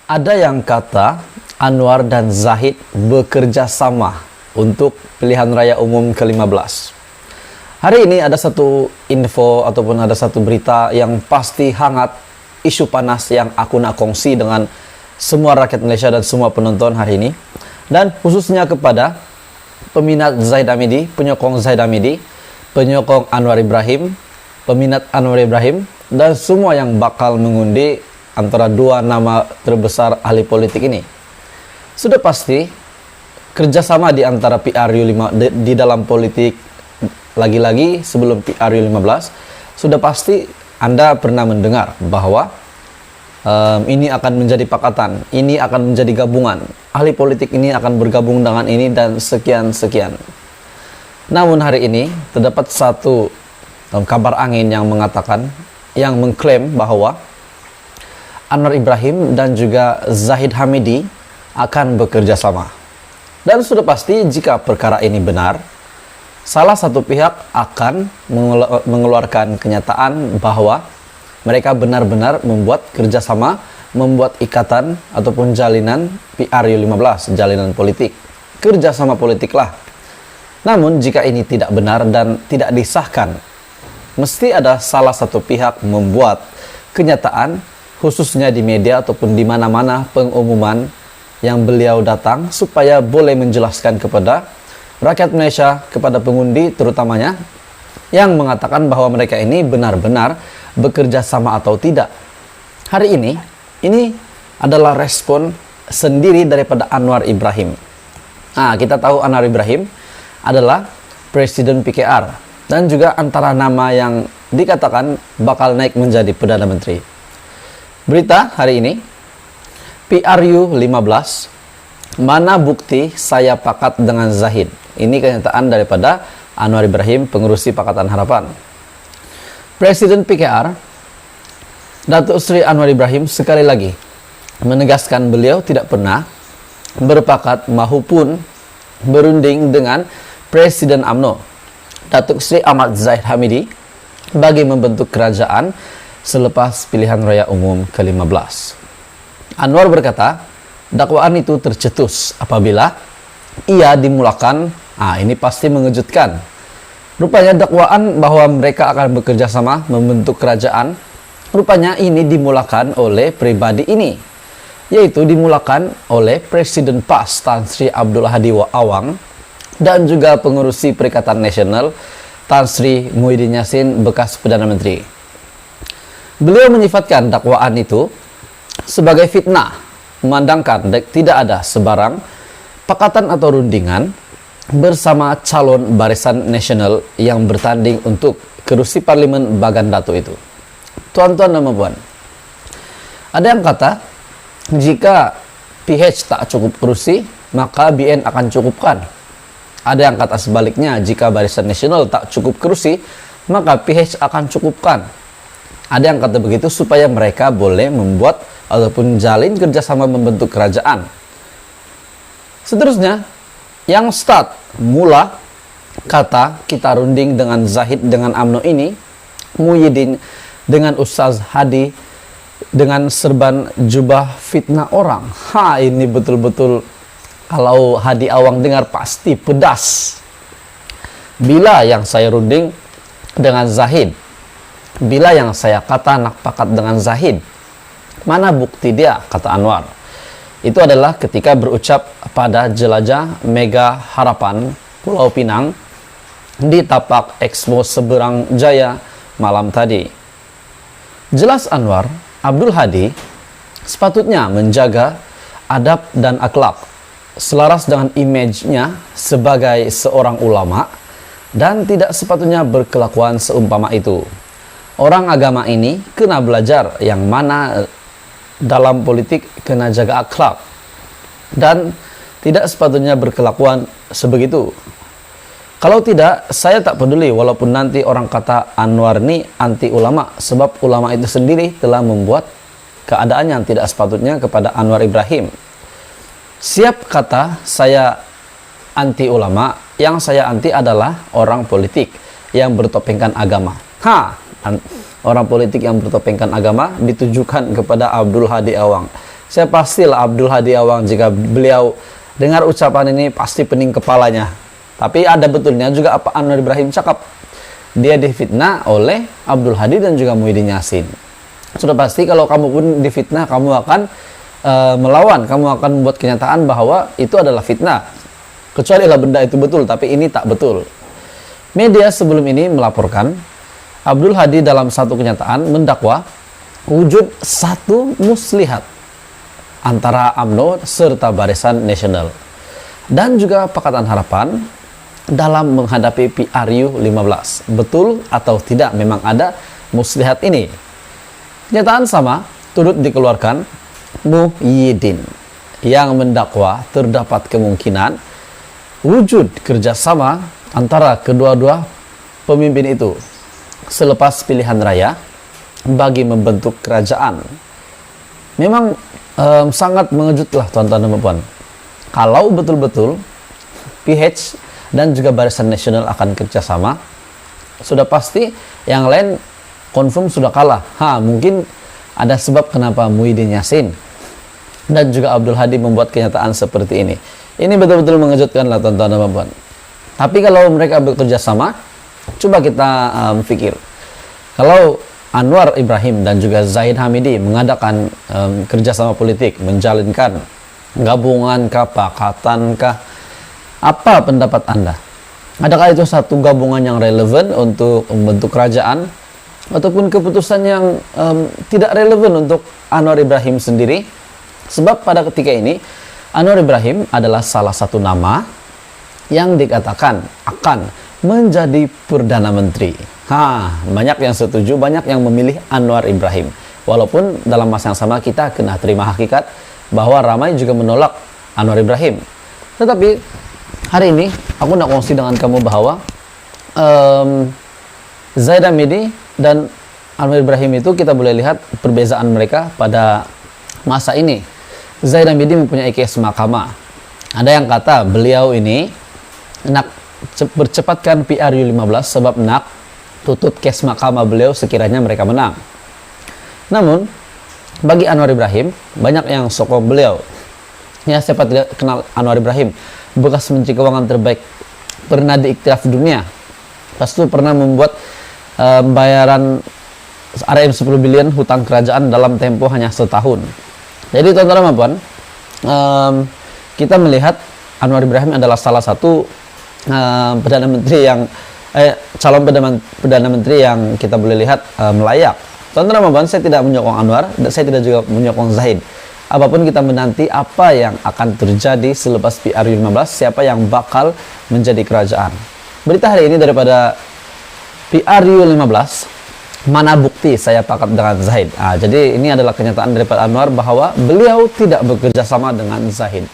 Ada yang kata Anwar dan Zahid bekerja sama untuk pilihan raya umum ke-15. Hari ini ada satu info ataupun ada satu berita yang pasti hangat, isu panas yang aku nak kongsi dengan semua rakyat Malaysia dan semua penonton hari ini. Dan khususnya kepada peminat Zahid Hamidi, penyokong Zahid Hamidi, penyokong Anwar Ibrahim, peminat Anwar Ibrahim, dan semua yang bakal mengundi antara dua nama terbesar ahli politik ini. Sudah pasti kerjasama di antara PRU di dalam politik, lagi-lagi sebelum PRU 15, sudah pasti Anda pernah mendengar bahwa ini akan menjadi pakatan, ini akan menjadi gabungan, ahli politik ini akan bergabung dengan ini dan sekian-sekian. Namun hari ini terdapat satu kabar angin yang mengatakan, yang mengklaim bahwa Anwar Ibrahim dan juga Zahid Hamidi akan bekerja sama. Dan sudah pasti jika perkara ini benar, salah satu pihak akan mengeluarkan kenyataan bahwa mereka benar-benar membuat kerjasama, membuat ikatan ataupun jalinan PRU 15, jalinan politik, kerjasama politik lah. Namun jika ini tidak benar dan tidak disahkan, mesti ada salah satu pihak membuat kenyataan, khususnya di media ataupun di mana-mana pengumuman yang beliau datang supaya boleh menjelaskan kepada rakyat Malaysia, kepada pengundi terutamanya, yang mengatakan bahwa mereka ini benar-benar bekerja sama atau tidak. Hari ini adalah respon sendiri daripada Anwar Ibrahim. Nah, kita tahu Anwar Ibrahim adalah Presiden PKR dan juga antara nama yang dikatakan bakal naik menjadi Perdana Menteri. Berita hari ini, PRU 15, mana bukti saya pakat dengan Zahid. Ini kenyataan daripada Anwar Ibrahim, pengurusi Pakatan Harapan. Presiden PKR, Datuk Seri Anwar Ibrahim sekali lagi menegaskan beliau tidak pernah berpakat maupun berunding dengan Presiden UMNO, Datuk Seri Ahmad Zahid Hamidi, bagi membentuk kerajaan selepas pilihan raya umum ke-15. Anwar berkata, dakwaan itu tercetus apabila ia dimulakan. Ini pasti mengejutkan. Rupanya dakwaan bahwa mereka akan bekerja sama membentuk kerajaan, rupanya ini dimulakan oleh pribadi ini, yaitu dimulakan oleh Presiden PAS Tan Sri Abdul Hadi Awang dan juga pengurusi Perikatan Nasional Tan Sri Muhyiddin Yassin bekas Perdana Menteri. Beliau menyifatkan dakwaan itu sebagai fitnah, memandangkan tidak ada sebarang pakatan atau rundingan bersama calon Barisan Nasional yang bertanding untuk kerusi Parlimen Bagan Datuk itu. Tuan-tuan dan puan, ada yang kata jika PH tak cukup kerusi, maka BN akan cukupkan. Ada yang kata sebaliknya, jika Barisan Nasional tak cukup kerusi, maka PH akan cukupkan. Ada yang kata begitu supaya mereka boleh membuat ataupun jalin kerjasama membentuk kerajaan. Seterusnya, yang mula kata kita runding dengan Zahid dengan UMNO ini, Muhyiddin dengan Ustaz Hadi dengan serban jubah fitnah orang. Ini betul-betul kalau Hadi Awang dengar pasti pedas. Bila yang saya runding dengan Zahid, bila yang saya kata nak pakat dengan Zahid, mana bukti dia, kata Anwar. Itu adalah ketika berucap pada jelajah Mega Harapan Pulau Pinang di tapak Expo Seberang Jaya malam tadi. Jelas Anwar, Abdul Hadi sepatutnya menjaga adab dan akhlak selaras dengan image-nya sebagai seorang ulama dan tidak sepatutnya berkelakuan seumpama itu. Orang agama ini kena belajar yang mana dalam politik kena jaga akhlak dan tidak sepatutnya berkelakuan sebegitu. Kalau tidak, saya tak peduli walaupun nanti orang kata Anwar ini anti ulama, sebab ulama itu sendiri telah membuat keadaan yang tidak sepatutnya kepada Anwar Ibrahim. Siap kata saya anti ulama, yang saya anti adalah orang politik yang bertopengkan agama. Orang politik yang bertopengkan agama ditujukan kepada Abdul Hadi Awang. Saya pastilah Abdul Hadi Awang jika beliau dengar ucapan ini pasti pening kepalanya. Tapi ada betulnya juga apa Anwar Ibrahim cakap. Dia difitnah oleh Abdul Hadi dan juga Muhyiddin Yassin. Sudah pasti kalau kamu pun difitnah, kamu akan melawan, kamu akan membuat kenyataan bahwa itu adalah fitnah. Kecuali lah benda itu betul, tapi ini tak betul. Media sebelum ini melaporkan Abdul Hadi dalam satu kenyataan mendakwa wujud satu muslihat antara UMNO serta Barisan Nasional dan juga Pakatan Harapan dalam menghadapi PRU 15. Betul atau tidak memang ada muslihat ini? Kenyataan sama turut dikeluarkan Muhyiddin yang mendakwa terdapat kemungkinan wujud kerjasama antara kedua-dua pemimpin itu selepas pilihan raya bagi membentuk kerajaan. Memang sangat mengejutlah tuan-tuan dan puan. Kalau betul-betul PH dan juga Barisan Nasional akan kerjasama, sudah pasti yang lain confirm sudah kalah. Mungkin ada sebab kenapa Muhyiddin Yassin dan juga Abdul Hadi membuat kenyataan seperti ini. Ini betul-betul mengejutkan lah tuan-tuan dan puan. Tapi kalau mereka bekerja sama, coba kita pikir. Kalau Anwar Ibrahim dan juga Zahid Hamidi mengadakan kerjasama politik, menjalinkan gabungan kah, pakatan kah, apa pendapat Anda? Adakah itu satu gabungan yang relevan untuk membentuk kerajaan, ataupun keputusan yang tidak relevan untuk Anwar Ibrahim sendiri? Sebab pada ketika ini Anwar Ibrahim adalah salah satu nama yang dikatakan akan menjadi Perdana Menteri. Banyak yang setuju, banyak yang memilih Anwar Ibrahim. Walaupun dalam masa yang sama kita kena terima hakikat bahwa ramai juga menolak Anwar Ibrahim. Tetapi hari ini aku nak kongsi dengan kamu bahwa Zahid Hamidi dan Anwar Ibrahim itu kita boleh lihat perbezaan mereka pada masa ini. Zahid Hamidi mempunyai kes mahkamah. Ada yang kata beliau ini nak percepatkan PRU 15 sebab nak tutup kes mahkamah beliau sekiranya mereka menang. Namun bagi Anwar Ibrahim banyak yang sokong beliau. Ya, siapa tidak kenal Anwar Ibrahim, bekas Menteri Keuangan terbaik, pernah di Iktiraf Dunia. Pas itu pernah membuat bayaran RM 10 bilion hutang kerajaan dalam tempo hanya setahun. Jadi teman-teman puan, kita melihat Anwar Ibrahim adalah salah satu Perdana Menteri yang calon Perdana Menteri yang kita boleh lihat melayak. Teman-teman, saya tidak menyokong Anwar dan saya tidak juga menyokong Zahid. Apapun kita menanti apa yang akan terjadi selepas PRU 15, siapa yang bakal menjadi kerajaan. Berita hari ini daripada PRU 15, mana bukti saya pakat dengan Zahid. Jadi ini adalah kenyataan daripada Anwar bahwa beliau tidak bekerja sama dengan Zahid.